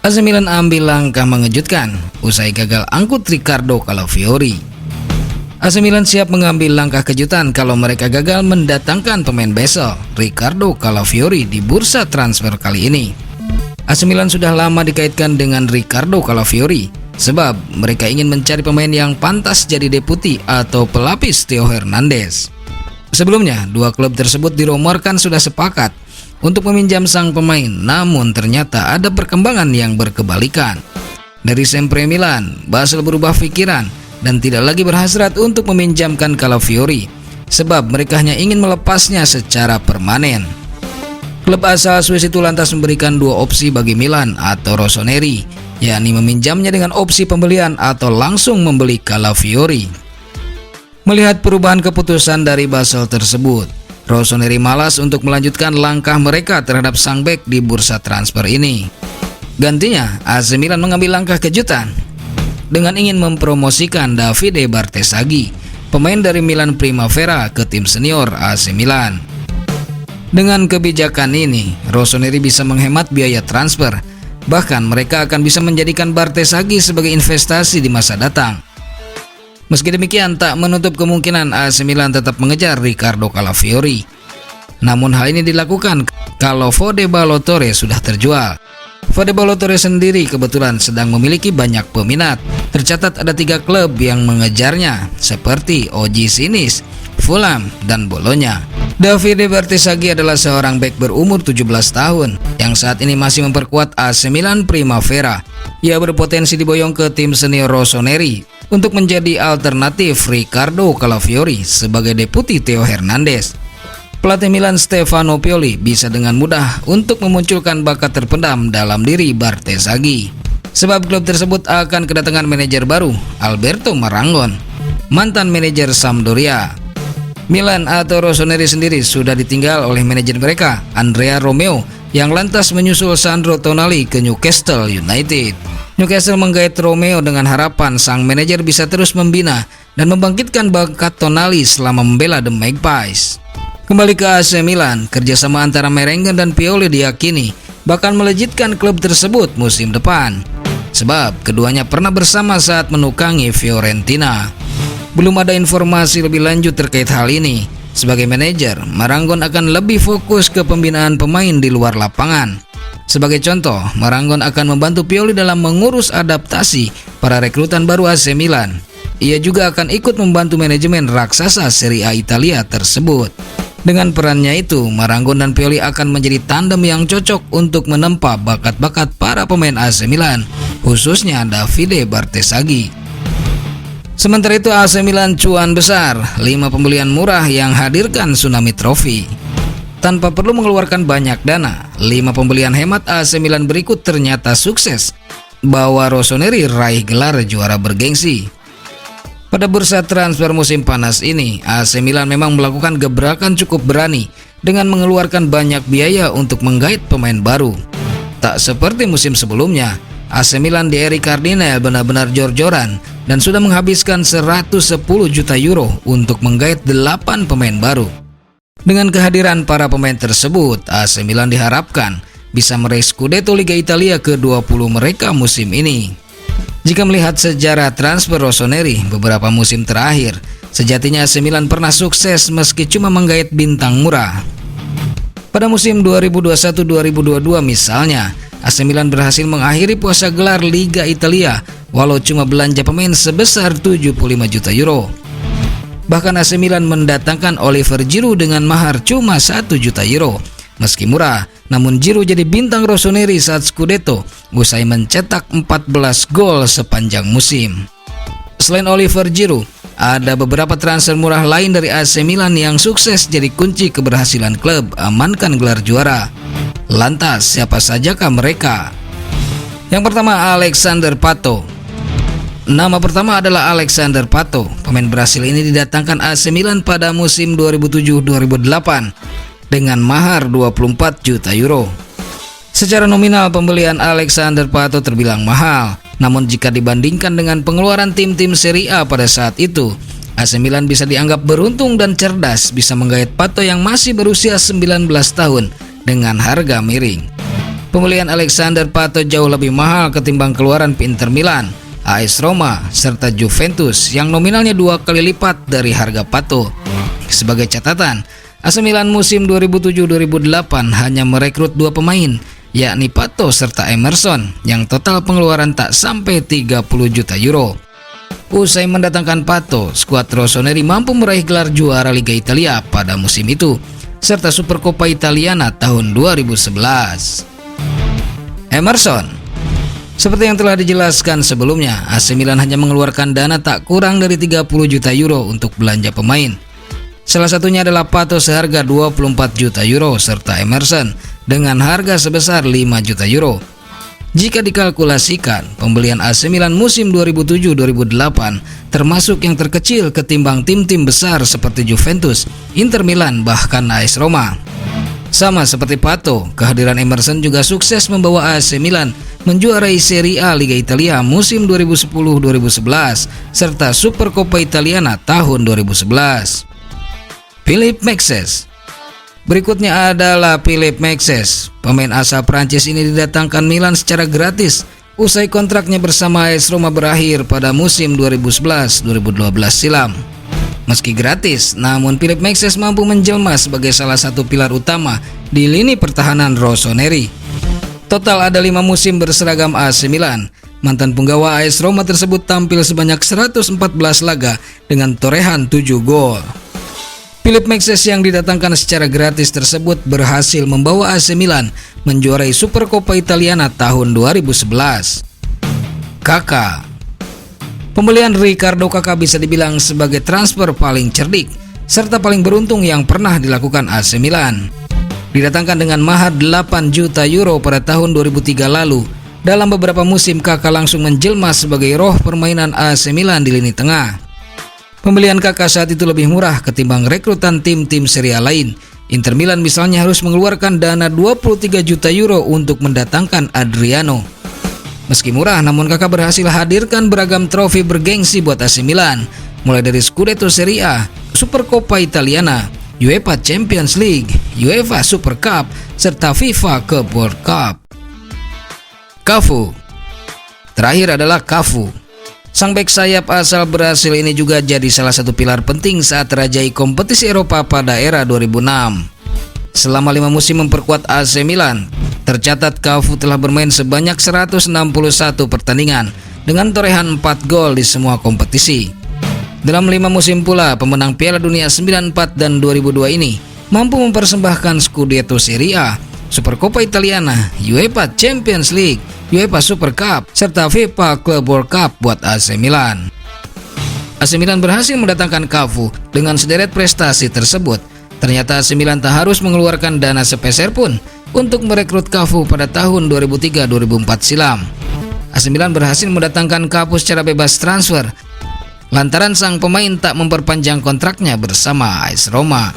AC Milan ambil langkah mengejutkan usai gagal angkut Riccardo Calafiori. AC Milan siap mengambil langkah kejutan kalau mereka gagal mendatangkan pemain Basel, Riccardo Calafiori, di bursa transfer kali ini. AC Milan sudah lama dikaitkan dengan Riccardo Calafiori sebab mereka ingin mencari pemain yang pantas jadi deputi atau pelapis Theo Hernandez. Sebelumnya, dua klub tersebut dirumorkan sudah sepakat untuk meminjam sang pemain, namun ternyata ada perkembangan yang berkebalikan. Dari Sempre Milan, Basel berubah pikiran dan tidak lagi berhasrat untuk meminjamkan Calafiori sebab mereka hanya ingin melepasnya secara permanen. Klub asal Swiss itu lantas memberikan dua opsi bagi Milan atau Rossoneri, yakni meminjamnya dengan opsi pembelian atau langsung membeli Calafiori. Melihat perubahan keputusan dari Basel tersebut, Rossoneri malas untuk melanjutkan langkah mereka terhadap sang bek di bursa transfer ini. Gantinya, AC Milan mengambil langkah kejutan dengan ingin mempromosikan Davide Bartesaghi, pemain dari Milan Primavera, ke tim senior AC Milan. Dengan kebijakan ini, Rossoneri bisa menghemat biaya transfer. Bahkan mereka akan bisa menjadikan Bartesaghi sebagai investasi di masa datang. Meski demikian, tak menutup kemungkinan AC Milan tetap mengejar Riccardo Calafiori. Namun hal ini dilakukan kalau Fode Ballo-Touré sudah terjual. Fode Ballo-Touré sendiri kebetulan sedang memiliki banyak peminat. Tercatat ada 3 klub yang mengejarnya, seperti OG Sinis, Fulham, dan Bologna. Davide Bartesaghi adalah seorang bek berumur 17 tahun yang saat ini masih memperkuat AC Milan Primavera. Ia berpotensi diboyong ke tim senior Rossoneri untuk menjadi alternatif Riccardo Calafiori sebagai deputi Theo Hernandez. Pelatih Milan Stefano Pioli bisa dengan mudah untuk memunculkan bakat terpendam dalam diri Bartesaghi, sebab klub tersebut akan kedatangan manajer baru, Alberto Marangon, mantan manajer Sampdoria. Milan atau Rossoneri sendiri sudah ditinggal oleh manajer mereka, Andrea Romeo, yang lantas menyusul Sandro Tonali ke Newcastle United. Newcastle menggait Romeo dengan harapan sang manajer bisa terus membina dan membangkitkan bakat Tonali selama membela The Magpies. Kembali ke AC Milan, kerjasama antara Merengue dan Pioli diyakini bahkan melejitkan klub tersebut musim depan, sebab keduanya pernah bersama saat menukangi Fiorentina. Belum ada informasi lebih lanjut terkait hal ini. Sebagai manajer, Marangon akan lebih fokus ke pembinaan pemain di luar lapangan. Sebagai contoh, Marangon akan membantu Pioli dalam mengurus adaptasi para rekrutan baru AC Milan. Ia juga akan ikut membantu manajemen raksasa Serie A Italia tersebut. Dengan perannya itu, Marangon dan Pioli akan menjadi tandem yang cocok untuk menempa bakat-bakat para pemain AC Milan, khususnya Davide Bartesaghi. Sementara itu, AC Milan cuan besar, 5 pembelian murah yang hadirkan Tsunami Trophy. Tanpa perlu mengeluarkan banyak dana, 5 pembelian hemat AC Milan berikut ternyata sukses bawa Rossoneri raih gelar juara bergengsi. Pada bursa transfer musim panas ini, AC Milan memang melakukan gebrakan cukup berani dengan mengeluarkan banyak biaya untuk menggait pemain baru. Tak seperti musim sebelumnya, AC Milan di Eric Cardinale benar-benar jor-joran dan sudah menghabiskan 110 juta euro untuk menggait 8 pemain baru. Dengan kehadiran para pemain tersebut, AC Milan diharapkan bisa meraih Scudetto Liga Italia ke-20 mereka musim ini. Jika melihat sejarah transfer Rossoneri beberapa musim terakhir, sejatinya AC Milan pernah sukses meski cuma menggait bintang murah. Pada musim 2021-2022 misalnya, AC Milan berhasil mengakhiri puasa gelar Liga Italia walau cuma belanja pemain sebesar 75 juta euro. Bahkan AC Milan mendatangkan Oliver Giroud dengan mahar cuma 1 juta euro. Meski murah, namun Giroud jadi bintang Rossoneri saat Scudetto usai mencetak 14 gol sepanjang musim. Selain Oliver Giroud, ada beberapa transfer murah lain dari AC Milan yang sukses jadi kunci keberhasilan klub amankan gelar juara. Lantas, siapa sajakah mereka? Yang pertama, Alexander Pato. Nama pertama adalah Alexander Pato. Pemain Brasil ini didatangkan AC Milan pada musim 2007-2008 dengan mahar 24 juta euro. Secara nominal pembelian Alexander Pato terbilang mahal, namun jika dibandingkan dengan pengeluaran tim-tim Serie A pada saat itu, AC Milan bisa dianggap beruntung dan cerdas bisa menggait Pato yang masih berusia 19 tahun dengan harga miring. Pembelian Alexander Pato jauh lebih mahal ketimbang keluaran Inter Milan, AS Roma, serta Juventus yang nominalnya 2 kali lipat dari harga Pato. Sebagai catatan, AC Milan musim 2007-2008 hanya merekrut 2 pemain, yakni Pato serta Emerson, yang total pengeluaran tak sampai 30 juta euro. Usai mendatangkan Pato, skuad Rossoneri mampu meraih gelar juara Liga Italia pada musim itu, serta Supercoppa Italiana tahun 2011. Emerson. Seperti yang telah dijelaskan sebelumnya, AC Milan hanya mengeluarkan dana tak kurang dari 30 juta euro untuk belanja pemain. Salah satunya adalah Pato seharga 24 juta euro serta Emerson dengan harga sebesar 5 juta euro. Jika dikalkulasikan, pembelian AC Milan musim 2007-2008 termasuk yang terkecil ketimbang tim-tim besar seperti Juventus, Inter Milan, bahkan AS Roma. Sama seperti Pato, kehadiran Emerson juga sukses membawa AC Milan menjuarai Serie A Liga Italia musim 2010-2011 serta Supercoppa Italiana tahun 2011. Philippe Mexes. Berikutnya adalah Philippe Mexes. Pemain asal Prancis ini didatangkan Milan secara gratis usai kontraknya bersama AS Roma berakhir pada musim 2011-2012 silam. Meski gratis, namun Philippe Mexes mampu menjelma sebagai salah satu pilar utama di lini pertahanan Rossoneri. Total ada 5 musim berseragam AC Milan. Mantan punggawa AS Roma tersebut tampil sebanyak 114 laga dengan torehan 7 gol. Philippe Mexes yang didatangkan secara gratis tersebut berhasil membawa AC Milan menjuarai Supercoppa Italiana tahun 2011. Kakak. Pembelian Ricardo Kakak bisa dibilang sebagai transfer paling cerdik serta paling beruntung yang pernah dilakukan AC Milan. Didatangkan dengan mahar 8 juta euro pada tahun 2003 lalu, dalam beberapa musim Kakak langsung menjelma sebagai roh permainan AC Milan di lini tengah. Pembelian Kakak saat itu lebih murah ketimbang rekrutan tim-tim Serie A lain. Inter Milan misalnya harus mengeluarkan dana 23 juta euro untuk mendatangkan Adriano. Meski murah, namun Kakak berhasil hadirkan beragam trofi bergengsi buat AC Milan, mulai dari Scudetto Serie A, Supercoppa Italiana, UEFA Champions League, UEFA Super Cup, serta FIFA Cup World Cup. Cafu. Terakhir adalah Cafu. Sang bek sayap asal Brasil ini juga jadi salah satu pilar penting saat terajai kompetisi Eropa pada era 2006. Selama 5 musim memperkuat AC Milan, tercatat Cafu telah bermain sebanyak 161 pertandingan dengan torehan 4 gol di semua kompetisi. Dalam 5 musim pula, pemenang Piala Dunia 94 dan 2002 ini mampu mempersembahkan Scudetto Serie A, Supercoppa Italiana, UEFA Champions League, UEFA Super Cup, serta FIFA Club World Cup buat AC Milan. AC Milan berhasil mendatangkan Cafu dengan sederet prestasi tersebut. Ternyata AC Milan tak harus mengeluarkan dana sepeser pun untuk merekrut Cafu pada tahun 2003-2004 silam. AC Milan berhasil mendatangkan Cafu secara bebas transfer lantaran sang pemain tak memperpanjang kontraknya bersama AS Roma.